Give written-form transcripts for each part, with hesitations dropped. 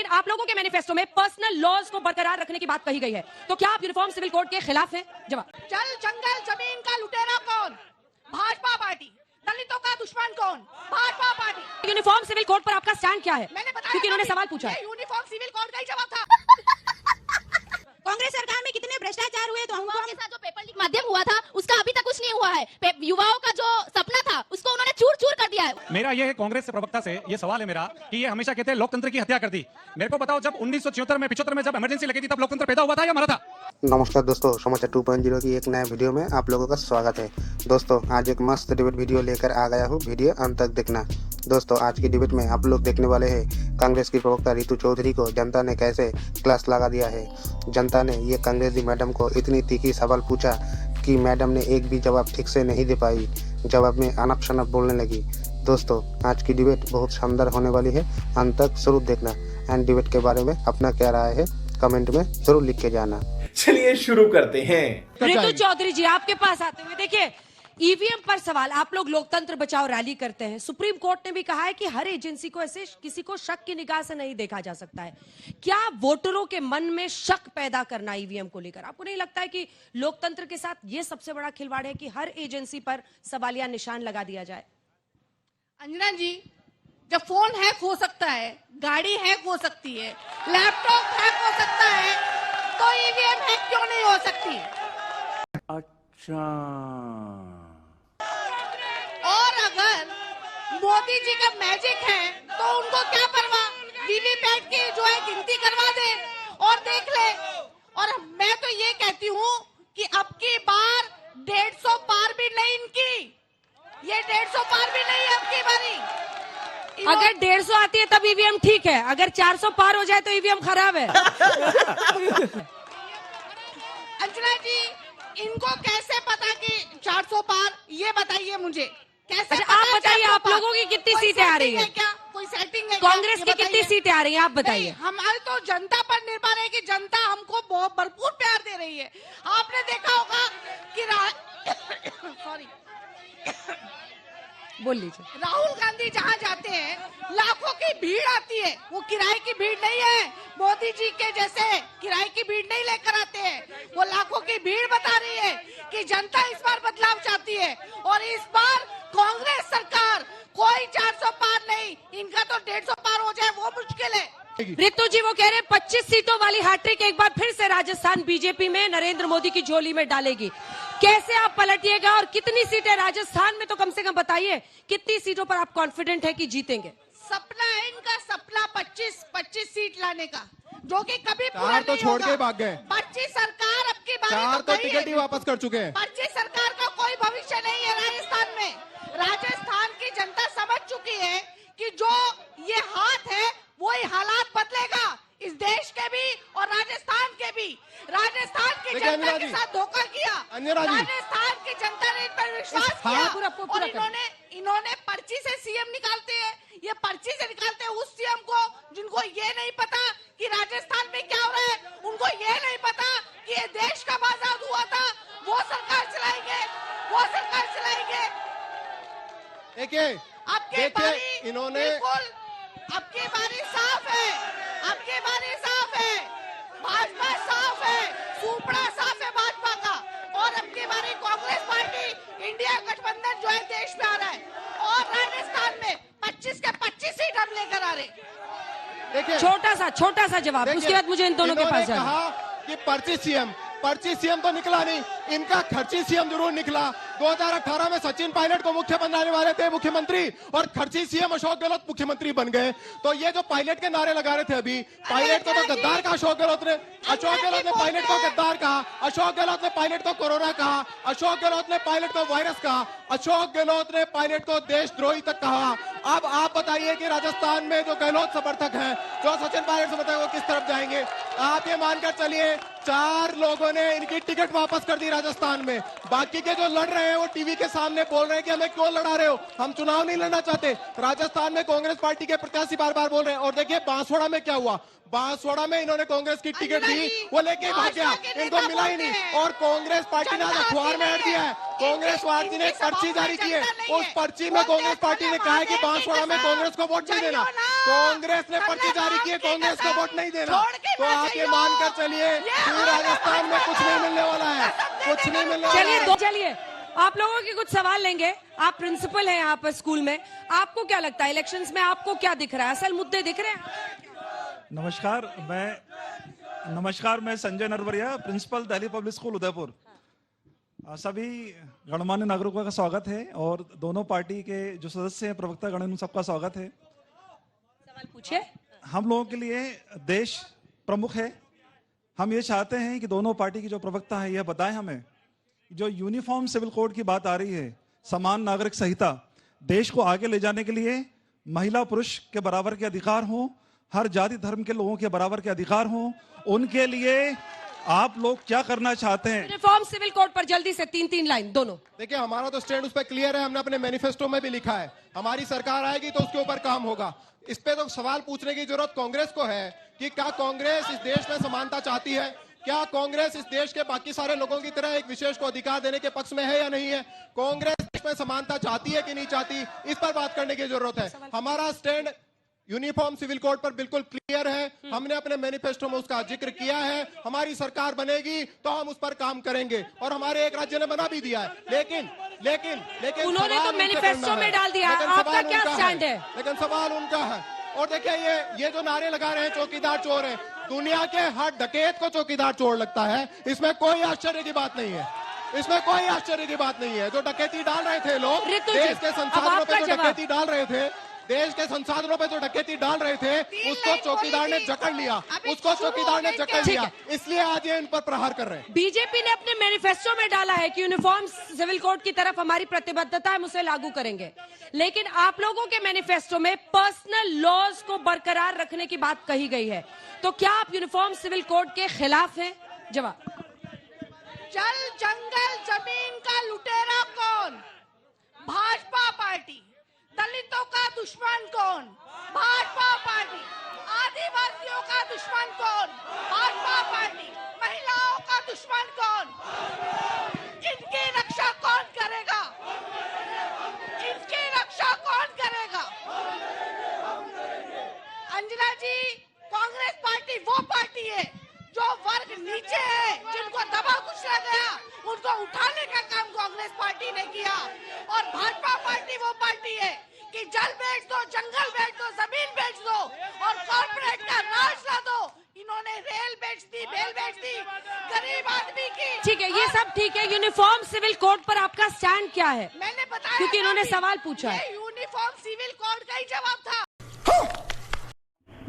आप लोगों के मैनिफेस्टो में पर्सनल लॉज को बरकरार रखने की बात कही गई है, तो क्या आप यूनिफॉर्म सिविल कोड के खिलाफ हैं? जवाब। जल जंगल जमीन का लुटेरा कौन? भाजपा पार्टी। दलितों का दुश्मन कौन? Bhajpa party. Uniform civil code पर आपका स्टैंड क्या है? मैंने बताया, क्योंकि इन्होंने सवाल पूछा है। यूनिफॉर्म सिविल कोड का ही जवाब था। कांग्रेस सरकार में कितने भ्रष्टाचार हुए, तो युवाओं के साथ जो पेपर लीक माध्यम हुआ था उसका अभी तक कुछ नहीं हुआ है। युवाओं का जो सपना था उसको उन्होंने चूर चूर कर दिया है। मेरा ये है कांग्रेस से प्रवक्ता से ये सवाल है मेरा कि ये हमेशा कहते हैं लोकतंत्र की हत्या कर दी। मेरे को बताओ, जब 1976 में 75 में जब इमरजेंसी लगी थी तब लोकतंत्र पैदा हुआ था या मरा था? नमस्कार दोस्तों, समाचार 2.0 की एक नए वीडियो में आप लोगों का स्वागत है। दोस्तों आज एक मस्त डिबेट वीडियो लेकर आ गया हूँ, वीडियो अंत तक देखना। दोस्तों आज की डिबेट में आप लोग देखने वाले हैं कांग्रेस की प्रवक्ता रितु चौधरी को जनता ने कैसे क्लास लगा दिया है। जनता ने ये कांग्रेसी मैडम को इतनी तीखी सवाल पूछा कि मैडम ने एक भी जवाब ठीक से नहीं दे पाई, जवाब में अनप शनप बोलने लगी। दोस्तों आज की डिबेट बहुत शानदार होने वाली है, अंत तक जरूर देखना। एंड डिबेट के बारे में अपना क्या राय है कमेंट में जरूर लिख के जाना। चलिए शुरू करते हैं। रितु चौधरी जी आपके पास आते हुए, देखिए ईवीएम पर सवाल, आप लोग लोकतंत्र बचाओ रैली करते हैं। सुप्रीम कोर्ट ने भी कहा है कि हर एजेंसी को ऐसे किसी को शक की निगाह से नहीं देखा जा सकता है। क्या वोटरों के मन में शक पैदा करना ईवीएम को लेकर, आपको नहीं लगता है कि लोकतंत्र के साथ ये सबसे बड़ा खिलवाड़ है कि हर एजेंसी पर सवालिया निशान लगा दिया जाए? अंजना जी, जब फोन हैक हो सकता है, गाड़ी हैक हो सकती है, लैपटॉप हैक हो सकता है, तो ईवीएम हैक क्यों नहीं हो सकती? अच्छा, और अगर मोदी जी का मैजिक है तो उनको क्या परवाह, वीवीपैट की जो है गिनती करवा दे और देख ले। और मैं तो ये कहती हूँ कि अब की बार 150 पार भी नहीं इनकी, ये 150 पार भी नहीं है अब की बारी। अगर 150 आती है तब ईवीएम ठीक है, अगर 400 पार हो जाए तो ईवीएम खराब है। अंजना जी, इनको कैसे पता कि 400 पार, ये बताइए मुझे कैसे? अच्छा आप बताइए, आप लोगों की कितनी सीटें आ रही है? क्या कोई सेटिंग है? कांग्रेस की कितनी सीटें आ रही हैं, आप बताइए। हमारे तो जनता पर निर्भर है कि जनता हमको बहुत भरपूर प्यार दे रही है। आपने देखा होगा कि सॉरी बोल लीजिए। राहुल गांधी जहाँ जाते हैं लाखों की भीड़ आती है, वो किराए की भीड़ नहीं है। मोदी जी के जैसे किराए की भीड़ नहीं लेकर आते हैं, वो लाखों की भीड़ बता रही है कि जनता इस बार बदलाव चाहती है। और इस बार कांग्रेस सरकार कोई 400 पार नहीं, इनका तो 150 पार हो जाए वो मुश्किल है। रितु जी वो कह रहे हैं 25 सीटों वाली हैट्रिक एक बार फिर से राजस्थान बीजेपी में नरेंद्र मोदी की झोली में डालेगी। कैसे आप पलटिएगा और कितनी सीटें राजस्थान में, तो कम से कम बताइए कितनी सीटों पर आप कॉन्फिडेंट है कि जीतेंगे? सपना है इनका, सपना 25 सीट लाने का, जो कि कभी पूरा चार तो नहीं छोड़ होगा। के भाग गए। 25 सरकार अब की बारी चार तो गई है। टिकट ही वापस कर चुके हैं। 25 सरकार का कोई भविष्य नहीं है राजस्थान में। राजस्थान की जनता समझ चुकी है कि जो ये हाथ है वही हालात बदलेगा, इस देश के भी और राजस्थान के भी। राजस्थान की जनता के साथ धोखा किया, राजस्थान की जनता ने इन पर विश्वास किया और इन्होंने पर्ची से सीएम निकालते हैं। ये पर्ची से निकालते हैं उस सीएम को जिनको ये नहीं पता कि राजस्थान में क्या हो रहा है, उनको ये नहीं पता कि ये देश कब आजाद हुआ था। वो सरकार चलाएंगे, वो सरकार चलाएंगे। देखिए इन्होंने आपकी बारी साफ है, आपकी बारी साफ है, भाजपा साफ है, सुपड़ा साफ है भाजपा का। और आपकी बारी कांग्रेस पार्टी इंडिया गठबंधन जो है देश में आ रहा है और राजस्थान में 25 के 25 सीट हम लेकर आ रहे। देखिए छोटा सा जवाब, उसके बाद मुझे इन दोनों के पास जाना। कहा कि पर्ची सीएम तो निकला नहीं, इनका खर्ची सीएम जरूर निकला। 2018 में सचिन पायलट को मुख्य बनाने वाले थे मुख्यमंत्री और खर्ची सीएम अशोक गहलोत मुख्यमंत्री बन गए। तो ये जो पायलट के नारे लगा रहे थे अभी, पायलट को तो गद्दार कहा अशोक गहलोत ने पायलट को गद्दार कहा, अशोक गहलोत ने पायलट को कोरोना कहा, अशोक गहलोत ने पायलट को वायरस कहा, अशोक गहलोत ने पायलट को देशद्रोही तक कहा। अब आप बताइए कि राजस्थान में जो गहलोत समर्थक हैं, जो सचिन पायलट समर्थक है, वो किस तरफ जाएंगे? आप ये मानकर चलिए 4 लोगों ने इनकी टिकट वापस कर दी राजस्थान में। बाकी के जो लड़ रहे हैं वो टीवी के सामने बोल रहे हैं कि हमें क्यों लड़ा रहे हो, हम चुनाव नहीं लड़ना चाहते। राजस्थान में कांग्रेस पार्टी के प्रत्याशी बार बार बोल रहे हैं। और देखिए बांसवाड़ा में क्या हुआ, बांसवाड़ा में इन्होंने कांग्रेस की टिकट दी, वो लेके भाग गया, इनको मिला ही नहीं। और कांग्रेस पार्टी ने अखबार में ऐड दिया है कांग्रेस पार्टी ने एक पर्ची जारी की है, उस पर्ची में कांग्रेस पार्टी ने कहा है कि बांसवाड़ा में कांग्रेस को वोट नहीं देना। कांग्रेस ने पर्ची जारी की है, कांग्रेस को वोट नहीं देना। तो आप ये मानकर चलिए कि राजस्थान में कुछ नहीं मिलने वाला है, कुछ नहीं मिलने वाला है। चलिए आप लोगों के कुछ सवाल लेंगे। आप प्रिंसिपल हैं यहाँ पर स्कूल में, आपको क्या लगता है इलेक्शंस में आपको क्या दिख रहा है, असल मुद्दे दिख रहे हैं? नमस्कार, मैं Sanjay Narwariya, principal Delhi public school Udaipur. सभी गणमान्य नागरिकों का स्वागत है और दोनों पार्टी के जो सदस्य हैं, प्रवक्ता गण, उन सबका स्वागत है। सवाल पूछिए। हम लोगों के लिए देश प्रमुख है। हम ये चाहते हैं कि दोनों पार्टी की जो प्रवक्ता है यह बताएं हमें, जो यूनिफॉर्म सिविल कोड की बात आ रही है, समान नागरिक संहिता, देश को आगे ले जाने के लिए महिला पुरुष के बराबर के अधिकार हो, हर जाति धर्म के लोगों के बराबर के अधिकार हो, उनके लिए आप लोग क्या करना चाहते हैं? यूनिफॉर्म सिविल कोड पर जल्दी से 3-3 लाइन दोनों। देखिए, हमारा तो स्टैंड उस पर क्लियर है, हमने अपने मैनिफेस्टो में भी लिखा है, हमारी सरकार आएगी तो उसके ऊपर काम होगा। इस पे तो सवाल पूछने की जरूरत कांग्रेस को है कि क्या कांग्रेस इस देश में समानता चाहती है? क्या कांग्रेस इस देश के बाकी सारे लोगों की तरह एक विशेष को अधिकार देने के पक्ष में है या नहीं है? कांग्रेस देश में समानता चाहती है कि नहीं चाहती, इस पर बात करने की जरूरत है। हमारा स्टैंड यूनिफॉर्म सिविल कोड पर बिल्कुल क्लियर है, हमने अपने मैनिफेस्टो में उसका जिक्र किया है। हमारी सरकार बनेगी तो हम उस पर काम करेंगे और हमारे एक राज्य ने बना भी दिया है। लेकिन उन्होंने तो मैनिफेस्टो में डाल दिया, आपका क्या स्टैंड है? लेकिन सवाल उनका है। और देखिए, ये जो नारे लगा रहे हैं चौकीदार चोर है, दुनिया के हर डकैत को चौकीदार चोर लगता है, इसमें कोई आश्चर्य की बात नहीं है, इसमें कोई आश्चर्य की बात नहीं है। जो डकैती डाल रहे थे लोग, देश के संसाधनों पे जो डकैती डाल रहे थे, देश के संसाधनों पे जो डकैती डाल रहे थे, उसको चौकीदार ने जकड़ लिया, उसको चौकीदार ने जकड़ लिया, इसलिए आज ये इन पर प्रहार कर रहे हैं। बीजेपी ने अपने मैनिफेस्टो में डाला है कि यूनिफॉर्म सिविल कोड की तरफ हमारी प्रतिबद्धता है, हम उसे लागू करेंगे। लेकिन आप लोगों के मैनिफेस्टो में पर्सनल लॉज को बरकरार रखने की बात कही गई है, तो क्या आप यूनिफॉर्म सिविल कोड के खिलाफ हैं? जवाब। जल जंगल जमीन का लुटेरा कौन? भाजपा पार्टी। दलितों का दुश्मन कौन? भाजपा पार्टी। आदिवासियों का दुश्मन कौन? भाजपा पार्टी। महिलाओं का दुश्मन कौन? इनकी रक्षा कौन करेगा? इनकी रक्षा कौन करेगा? अंजना जी, कांग्रेस पार्टी वो पार्टी है जो वर्ग नीचे है, जिनको दबा कुचला गया, उनको उठाने का काम कांग्रेस पार्टी ने किया। और भाजपा पार्टी वो पार्टी है कि जल बेच दो, जंगल बेच दो, जमीन बेच दो और कॉर्पोरेट का राज ला दो। इन्होंने रेल बेच दी, बेल बेच दी, गरीब आदमी की। ठीक है, ये सब ठीक है। यूनिफॉर्म सिविल कोड पर आपका स्टैंड क्या है? मैंने बताया, क्योंकि इन्होंने सवाल पूछा है। यूनिफॉर्म सिविल कोड का ही जवाब था।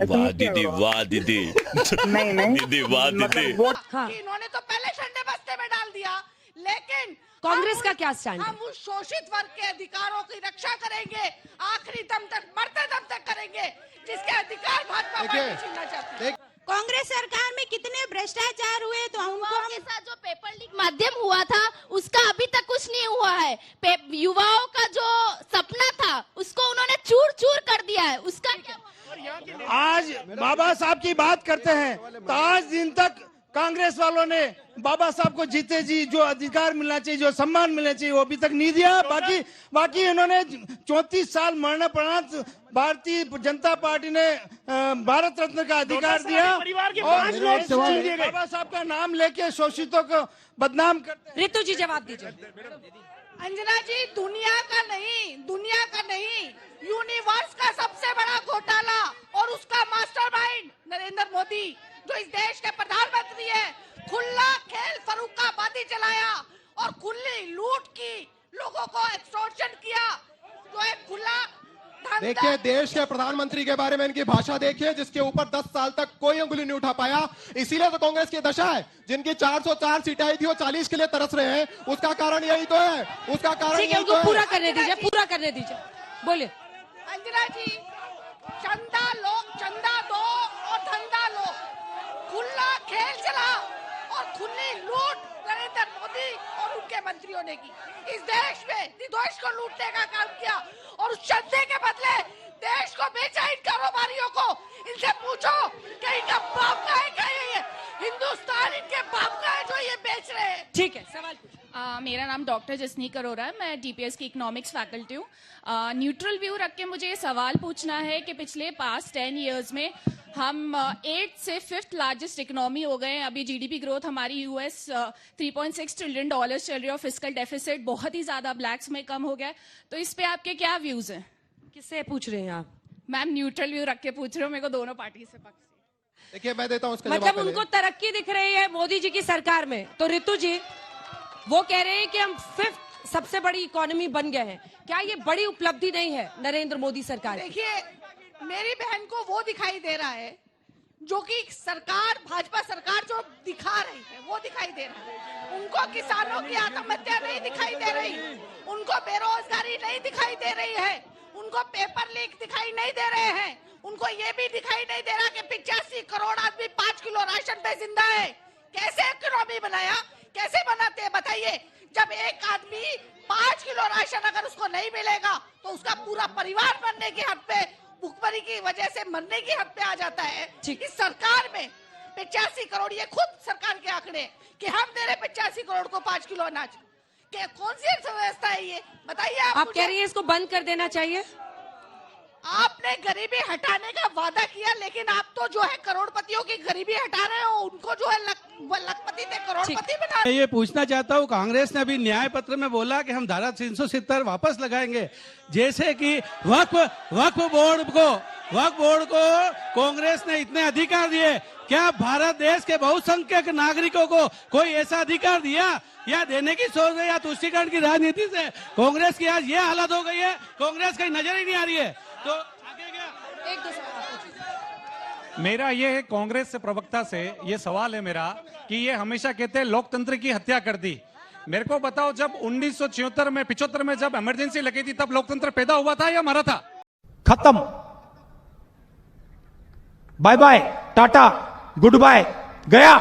वाह दीदी, वाह दीदी, नहीं दीदी, वाह दीदी। हाँ। इन्होंने तो पहले ठंडे बस्ते में डाल दिया, लेकिन कांग्रेस का क्या स्टैंड है? हम उस शोषित वर्ग के अधिकारों की रक्षा करेंगे, आखिरी दम तक, मरते दम तक करेंगे, जिसके अधिकार भाजपा पार्टी छीनना चाहती है। कांग्रेस सरकार में कितने भ्रष्टाचार हुए, तो उनको के साथ जो पेपर लीक माध्यम हुआ था, उसका अभी तक कुछ नहीं हुआ है। युवाओं का जो सपना था, उसको उन्होंने चूर चूर कर दिया है। उसका क्या? आज बाबा साहब की बात करते हैं तो आज दिन तक कांग्रेस वालों ने बाबा साहब को जीते जी जो अधिकार मिलना चाहिए, जो सम्मान मिलना चाहिए, वो अभी तक नहीं दिया। बाकी इन्होंने 34 साल मरणोपरांत भारतीय जनता पार्टी ने भारत रत्न का अधिकार दिया और बाबा साहब का नाम लेके शोषितों को बदनाम करते। ऋतु जी जवाब दीजिए। अंजना जी, दुनिया का नहीं, यूनिवर्स का सबसे बड़ा घोटाला और उसका मास्टरमाइंड नरेंद्र मोदी, जो इस देश के प्रधानमंत्री है, खुला खेल फर्रुखाबादी चलाया और खुली लूट की, लोगों को एक्सटॉर्शन किया, जो एक खुला। देखिए, देश के प्रधानमंत्री के बारे में इनकी भाषा देखिए, जिसके ऊपर 10 साल तक कोई उंगली नहीं उठा पाया। इसीलिए तो कांग्रेस की दशा है। जिनकी 404 सीटें आई थी, वो 40 के लिए तरस रहे हैं। उसका कारण यही तो है, उसका कारण यही तो है। पूरा करने दीजिए, बोलिए। अंजना जी, चंदा दो और धंधा लो, खुला खेल चला और खुली लूट नरेंद्र मोदी और उनके मंत्रियों ने की। इस देश में निर्दोष को लूटने का काम किया और उस चंदे के बदले देश को बेचा इन कारोबारियों को। इनसे पूछो कि इनका बाप का है क्या? ये हिंदुस्तान इनके बाप का है जो ये बेच रहे हैं। ठीक है, सवाल मेरा नाम डॉक्टर जसनी करोरा है। मैं डीपीएस की इकोनॉमिक्स फैकल्टी हूँ। न्यूट्रल व्यू रख के मुझे ये सवाल पूछना है कि पिछले पास्ट 10 इयर्स में हम 8 से 5th लार्जेस्ट इकोनॉमी हो गए हैं। अभी जीडीपी ग्रोथ हमारी यूएस $3.6 ट्रिलियन चल रही है और फिस्कल डेफिसिट बहुत ही ज्यादा ब्लैक्स में कम हो गया है। तो इस पे आपके क्या व्यूज हैं? किससे पूछ रहे हैं आप? मैम न्यूट्रल व्यू रख के पूछ रहे हो, मेरे को दोनों पार्टी से पक्ष। देखिए मैं देता हूं उसका मतलब जवाब उनको तरक्की दिख रही है मोदी जी की सरकार में, तो रितु जी वो कह रहे हैं कि हम 5th सबसे बड़ी इकोनॉमी बन गए हैं। क्या ये बड़ी उपलब्धि नहीं है नरेंद्र मोदी सरकार की? देखिए मेरी बहन को वो दिखाई दे रहा है जो कि सरकार, भाजपा सरकार जो दिखा रही है वो दिखाई दे रहा है। उनको किसानों की आत्महत्या नहीं दिखाई दे रही, उनको बेरोजगारी नहीं दिखाई दे रही है, उनको पेपर लीक दिखाई नहीं दे रहे हैं, उनको ये भी दिखाई नहीं दे रहा कि 85 करोड़ आदमी 5 किलो राशन पे जिंदा है। कैसे इकोनॉमी बनाया, कैसे बनाते हैं बताइए? जब एक आदमी 5 किलो राशन अगर उसको नहीं मिलेगा तो उसका पूरा परिवार मरने की हद पे, भुखमरी की वजह से मरने की हद पे आ जाता है। इस सरकार में 85 करोड़, ये खुद सरकार के आंकड़े कि हम दे रहे 85 करोड़ को 5 किलो अनाज। क्या कौन सी अर्थव्यवस्था है ये बताइए? आप कह रही हैं इसको बंद कर देना चाहिए? आपने गरीबी हटाने का वादा किया, लेकिन आप तो जो है करोड़पतियों की गरीबी हटा रहे हो, उनको जो है लखपति से करोड़पति बना। मैं ये पूछना चाहता हूँ, कांग्रेस ने अभी न्याय पत्र में बोला कि हम धारा 370 वापस लगाएंगे, जैसे कि वक्फ बोर्ड को कांग्रेस ने इतने अधिकार दिए। क्या भारत देश के बहुसंख्यक नागरिकों को कोई ऐसा अधिकार दिया या देने की सोच है? या तुष्टीकरण की राजनीति से कांग्रेस की आज ये हालत हो गई है, कांग्रेस की नजर ही नहीं आ रही है। तो आगे क्या? एक दूसरा मेरा ये है कांग्रेस से प्रवक्ता से ये सवाल है मेरा कि ये हमेशा कहते हैं लोकतंत्र की हत्या कर दी। मेरे को बताओ जब 1974 में 75 में जब इमरजेंसी लगी थी तब लोकतंत्र पैदा हुआ था या मरा था? खत्म, bye bye, tata, good bye, गया।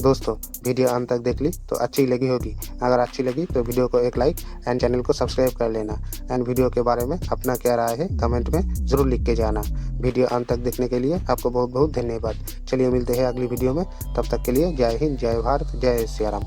दोस्तों वीडियो अंत तक देख ली तो अच्छी लगी होगी। अगर अच्छी लगी तो वीडियो को एक लाइक एंड चैनल को सब्सक्राइब कर लेना एंड वीडियो के बारे में अपना क्या राय है कमेंट में जरूर लिख के जाना। वीडियो अंत तक देखने के लिए आपको बहुत बहुत धन्यवाद। चलिए मिलते हैं अगली वीडियो में, तब तक के लिए जय हिंद, जय भारत, जय सिया राम।